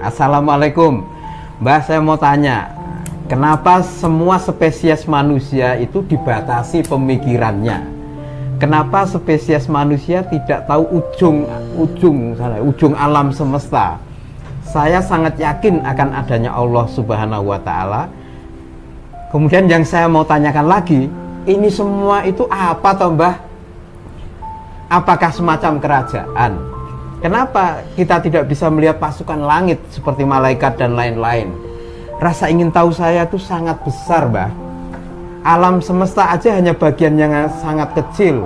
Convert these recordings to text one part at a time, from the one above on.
Assalamualaikum, Mbah, saya mau tanya, kenapa semua spesies manusia itu dibatasi pemikirannya? Kenapa spesies manusia tidak tahu ujung alam semesta? Saya sangat yakin akan adanya Allah Subhanahu wa Ta'ala. Kemudian yang saya mau tanyakan lagi, ini semua itu apa toh, Mbah? Apakah semacam kerajaan? Kenapa kita tidak bisa melihat pasukan langit seperti malaikat dan lain-lain? Rasa ingin tahu saya itu sangat besar, Mbah. Alam semesta aja hanya bagian yang sangat kecil.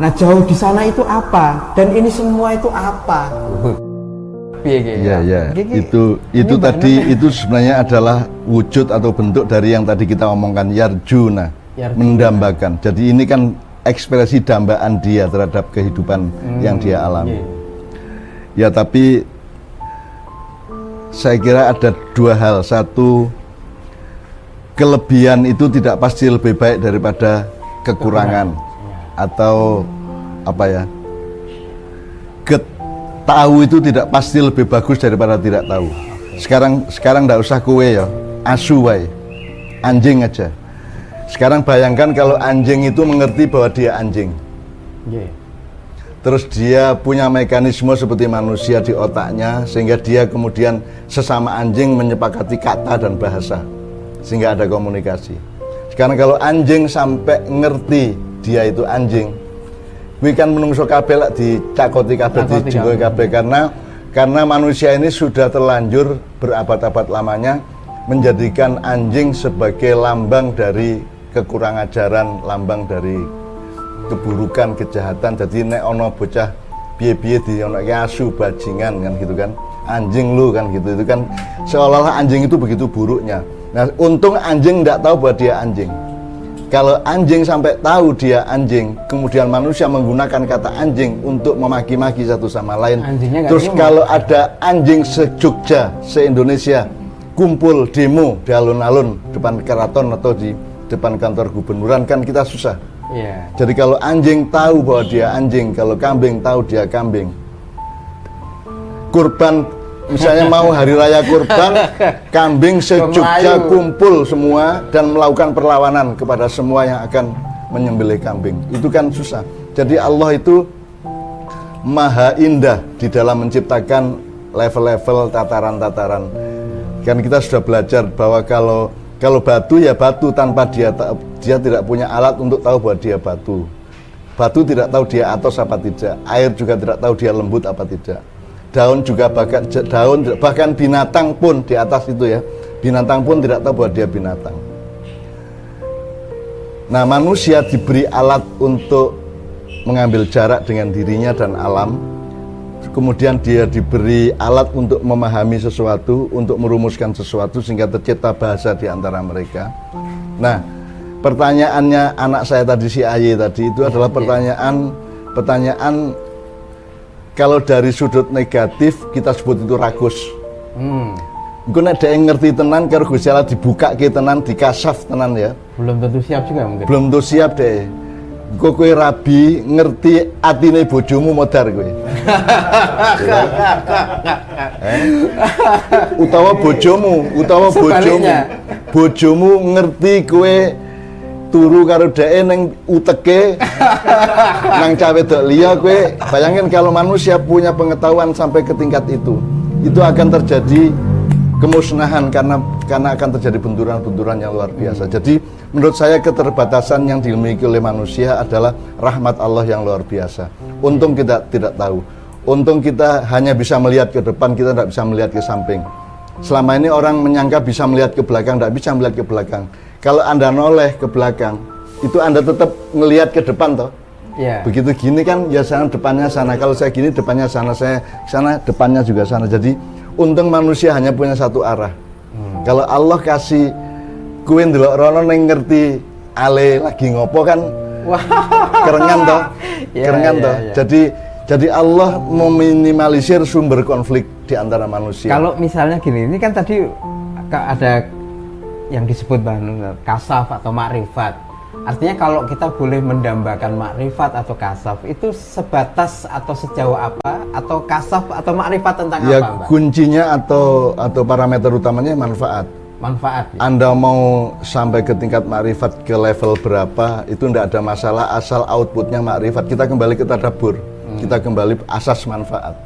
Nah, jauh di sana itu apa? Dan ini semua itu apa? Iya. Itu tadi itu sebenarnya adalah wujud atau bentuk dari yang tadi kita omongkan, yarjuna, mendambakan. Jadi ini kan ekspresi dambaan dia terhadap kehidupan yang dia alami. Ya, tapi saya kira ada dua hal. Satu, kelebihan itu tidak pasti lebih baik daripada kekurangan. Atau apa ya, tahu itu tidak pasti lebih bagus daripada tidak tahu. Sekarang tidak usah kue ya, asu wae, anjing aja. Sekarang bayangkan kalau anjing itu mengerti bahwa dia anjing. Terus dia punya mekanisme seperti manusia di otaknya, sehingga dia kemudian sesama anjing menyepakati kata dan bahasa, sehingga ada komunikasi. Sekarang kalau anjing sampai ngerti dia itu anjing, kuwi kan menungso kabeh lak dicakoti kabeh, dijenggoki kabeh, karena manusia ini sudah terlanjur berabad-abad lamanya menjadikan anjing sebagai lambang dari kekurang ajaran, lambang dari keburukan, kejahatan. Jadi nek ono bocah piye-piye di ono asu bajingan kan gitu kan, anjing lu kan gitu, itu kan seolah-olah anjing itu begitu buruknya. Nah, untung anjing tidak tahu bahwa dia anjing. Kalau anjing sampai tahu dia anjing, kemudian manusia menggunakan kata anjing untuk memaki-maki satu sama lain, terus kalau ada anjing se-Jogja, se-Indonesia kumpul demo di alun-alun depan keraton atau di depan kantor gubernuran, kan kita susah. Jadi kalau anjing tahu bahwa dia anjing, kalau kambing tahu dia kambing. Kurban, misalnya mau hari raya kurban, kambing se-Jogja kumpul semua dan melakukan perlawanan kepada semua yang akan menyembelih kambing. Itu kan susah. Jadi Allah itu maha indah di dalam menciptakan level-level, tataran-tataran. Kan kita sudah belajar bahwa kalau batu ya batu, tanpa dia tidak punya alat untuk tahu bahwa dia batu. Batu tidak tahu dia atos apa tidak. Air juga tidak tahu dia lembut apa tidak. Daun juga bahkan binatang pun di atas itu ya. Binatang pun tidak tahu bahwa dia binatang. Nah, manusia diberi alat untuk mengambil jarak dengan dirinya dan alam. Kemudian dia diberi alat untuk memahami sesuatu, untuk merumuskan sesuatu, sehingga tercipta bahasa di antara mereka. Nah, pertanyaannya anak saya tadi, si Aye tadi, itu adalah pertanyaan kalau dari sudut negatif kita sebut itu ragus. Mungkin ada yang ngerti tenan, kalau Gusti Allah dibuka ke tenan, dikasaf tenan ya. Belum tentu siap juga mungkin. Belum tentu siap deh. Kowe rabi ngerti atine bojomu modar kowe. Utawa bojomu ngerti kowe turu karo dheke ning uteke nang cawe wedok liya. Kowe bayangin kalau manusia punya pengetahuan sampai ke tingkat itu akan terjadi kemusnahan karena akan terjadi benturan-benturan yang luar biasa. Jadi menurut saya keterbatasan yang dimiliki oleh manusia adalah rahmat Allah yang luar biasa. Untung kita tidak tahu. Untung kita hanya bisa melihat ke depan, kita tidak bisa melihat ke samping. Selama ini orang menyangka bisa melihat ke belakang, tidak bisa melihat ke belakang. Kalau Anda noleh ke belakang, itu Anda tetap melihat ke depan toh. Begitu gini kan, ya sana depannya sana. Kalau saya gini depannya sana, saya sana depannya juga sana. Jadi untung manusia hanya punya satu arah. Kalau Allah kasih kowe ndelok rono ning ngerti ale lagi ngopo kan, kerengan toh. Jadi Allah meminimalisir sumber konflik di antara manusia. Kalau misalnya gini, ini kan tadi ada yang disebut kasaf atau makrifat. Artinya kalau kita boleh mendambakan makrifat atau kasaf itu sebatas atau sejauh apa, atau kasaf atau makrifat tentang Ya, apa, Mbak? kuncinya atau parameter utamanya manfaat. Manfaat. Ya? Anda mau sampai ke tingkat makrifat ke level berapa itu tidak ada masalah asal outputnya makrifat. Kita kembali ke tadabbur, kita kembali asas manfaat.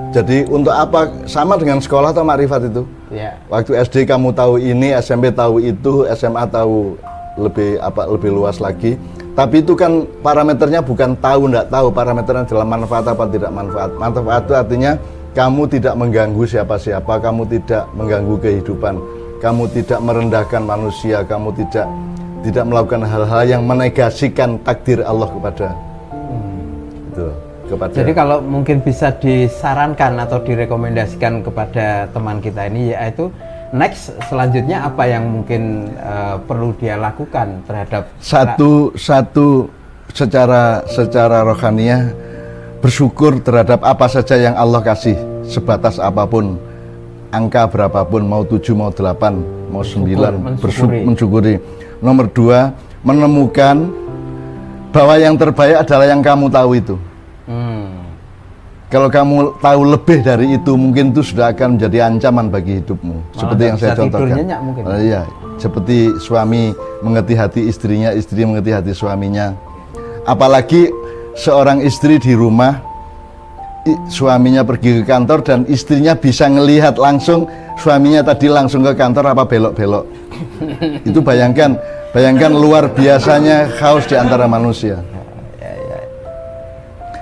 Jadi untuk apa, sama dengan sekolah atau makrifat itu? Ya. Waktu SD kamu tahu ini, SMP tahu itu, SMA tahu lebih luas lagi. Tapi itu kan parameternya bukan tahu tidak tahu, parameternya adalah manfaat apa tidak manfaat. Manfaat itu artinya kamu tidak mengganggu siapa-siapa, kamu tidak mengganggu kehidupan, kamu tidak merendahkan manusia, kamu tidak melakukan hal-hal yang menegasikan takdir Allah kepada kepada. Jadi kalau mungkin bisa disarankan atau direkomendasikan kepada teman kita ini, yaitu next selanjutnya apa yang mungkin perlu dia lakukan terhadap satu secara rohaniah, bersyukur terhadap apa saja yang Allah kasih, sebatas apapun, angka berapapun, mau 7, mau 8, mau 9, mensyukuri. Nomor 2, menemukan bahwa yang terbaik adalah yang kamu tahu itu. Kalau kamu tahu lebih dari itu, mungkin itu sudah akan menjadi ancaman bagi hidupmu. Seperti yang saya contohkan. Iya, seperti suami mengerti hati istrinya, istri mengerti hati suaminya. Apalagi seorang istri di rumah, suaminya pergi ke kantor dan istrinya bisa ngelihat langsung suaminya tadi langsung ke kantor apa belok-belok. Itu bayangkan luar biasanya chaos di antara manusia.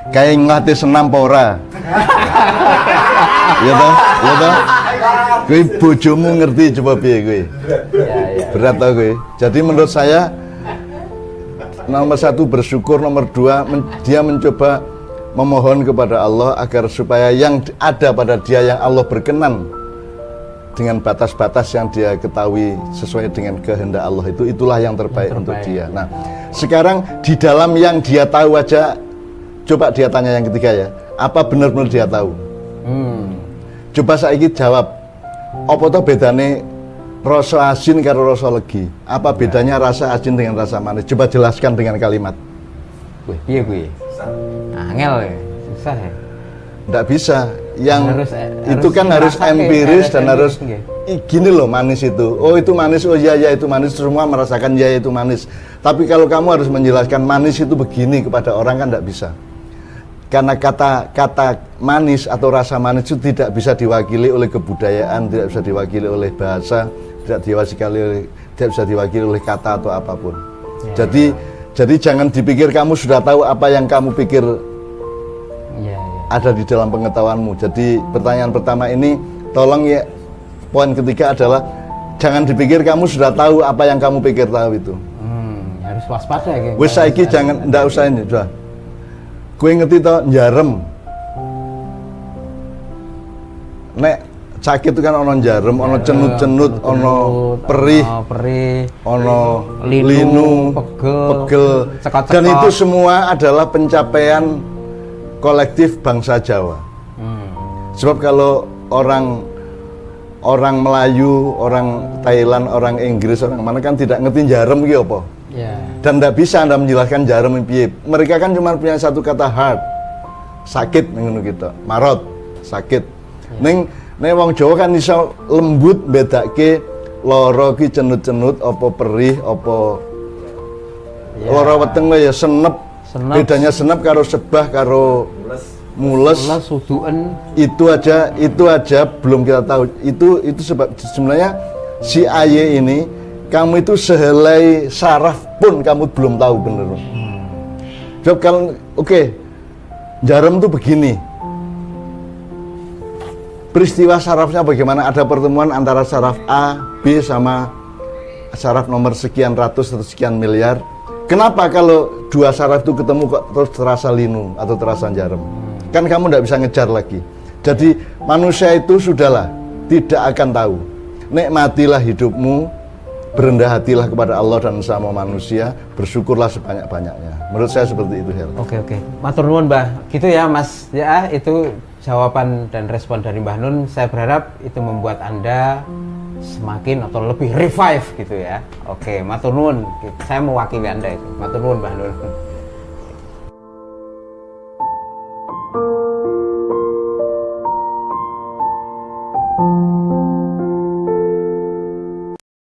Kayak ngelatih senam pora. Ya toh? Kowe bojomu ngerti coba piye kowe? Berat toh kowe. Jadi menurut saya nomor 1 bersyukur, nomor 2 dia mencoba memohon kepada Allah agar supaya yang ada pada dia yang Allah berkenan dengan batas-batas yang dia ketahui sesuai dengan kehendak Allah itulah yang terbaik untuk dia. Nah, sekarang di dalam yang dia tahu aja, coba dia tanya yang ketiga ya, apa benar-benar dia tahu? Coba saiki jawab, apa toh bedane rasa asin karo rasa legi? Apa bedanya rasa asin dengan rasa manis? Coba jelaskan dengan kalimat. Wih, piye kuwi? Angel ya, susah ya. Nggak bisa. Yang itu kan harus empiris dan harus gini loh, manis itu. Oh itu manis, oh iya itu manis, semua merasakan ya itu manis. Tapi kalau kamu harus menjelaskan manis itu begini kepada orang kan nggak bisa. Karena kata manis atau rasa manis itu tidak bisa diwakili oleh kebudayaan, tidak bisa diwakili oleh bahasa, tidak bisa diwakili oleh kata atau apapun. Jadi jangan dipikir kamu sudah tahu apa yang kamu pikir ada di dalam pengetahuanmu. Jadi pertanyaan pertama ini tolong ya, poin ketiga adalah jangan dipikir kamu sudah tahu apa yang kamu pikir tahu itu. Harus waspada ya. Wes saiki jangan, ndak usah ini, sudah. Kowe ngerti toh njarem. Nek sakit itu kan ono njarem, ono cenut-cenut, ono perih, ono linu, pegel. Dan itu semua adalah pencapaian kolektif bangsa Jawa. Sebab kalau orang Melayu, orang Thailand, orang Inggris, orang mana kan tidak ngerti jarem ki apa. Dan tidak bisa Anda menjelaskan jarem piye. Mereka kan cuma punya satu kata hard, sakit ngono gitu, marot, sakit. Ning wong Jawa kan iso lembut bedake lara ki cenut-cenut apa perih apa lara weteng ya senep. Bedanya senep karo sebah karo mules suduken. Itu aja belum kita tahu. Itu sebab sebenarnya si AY ini kamu itu sehelai saraf pun kamu belum tahu bener. Sebab kalau jarum itu begini. Peristiwa sarafnya bagaimana? Ada pertemuan antara saraf A, B sama saraf nomor sekian ratus atau sekian miliar. Kenapa kalau dua saraf itu ketemu kok terus terasa linu atau terasa jarum? Kan kamu tidak bisa ngejar lagi. Jadi manusia itu sudahlah tidak akan tahu. Nikmatilah hidupmu, berendah hatilah kepada Allah dan sama manusia, bersyukurlah sebanyak-banyaknya. Menurut saya seperti itu, Hel. Oke. Matur nuwun, Mbah. Gitu ya, Mas. Ya, itu jawaban dan respon dari Mbah Nun. Saya berharap itu membuat Anda semakin atau lebih revive gitu ya. Oke, matur nuwun. Saya mewakili Anda itu. Matur nuwun Mbah Nur.